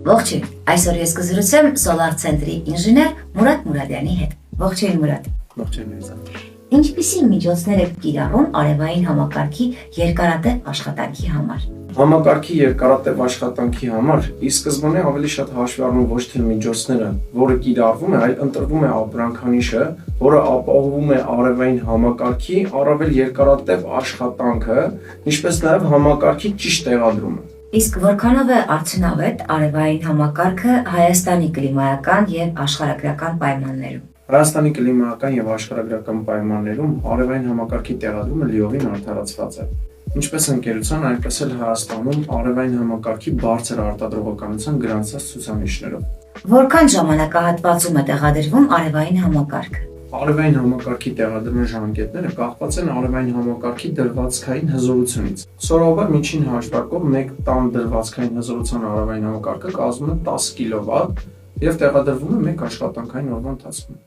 Ողջույն, այսօր ես կզրուցեմ Solar Center-ի ինժեներ Մուրադ Մուրադյանի հետ։ Ողջույն Մուրադ։ Ողջույն Լիզա։ Ինչպիսի միջոցներ եք կիրառում արևային համակարգի երկարատև աշխատանքի համար։ Համակարգի երկարատև աշխատանքի համար ի սկզբանե ավելի շատ հաշվի առնում ոչ թե միջոցները, որը կիրառվում է, այլ ընտրվում է ապրանքանիշը, որը ապահովում է արևային համակարգի առավել երկարատև աշխատանքը, ինչպես նաև համակարգի ճիշտ տեղադրումը։ Իսկ որքանով է արդյունավետ արևային համակարգը Հայաստանի կլիմայական եւ աշխարհագրական պայմաններում։ Հայաստանի կլիմայական եւ աշխարհագրական պայմաններում արևային համակարգի տեղադրումը լիովին արդարացված է։ Ինչպես ընկերության, այնպես էլ Հայաստանում արևային համակարգի բարձր արտադրողականության գրանցած ցուցանիշներով։ Որքան ժամանակահատվածում է տեղադրվում արևային համակարգը։ Արևային համակարգի տեղադրման ժամկետները կախված են արևային համակարգի դրվածքային հզորությունից։ Սովորաբար միջին հաշվարկով 1 տան դրվածքային հզորության արևային համակարգը կազմում է 10 կՎտ եւ տեղադրվում է 1 աշխատանքային օրվա ընթացքում։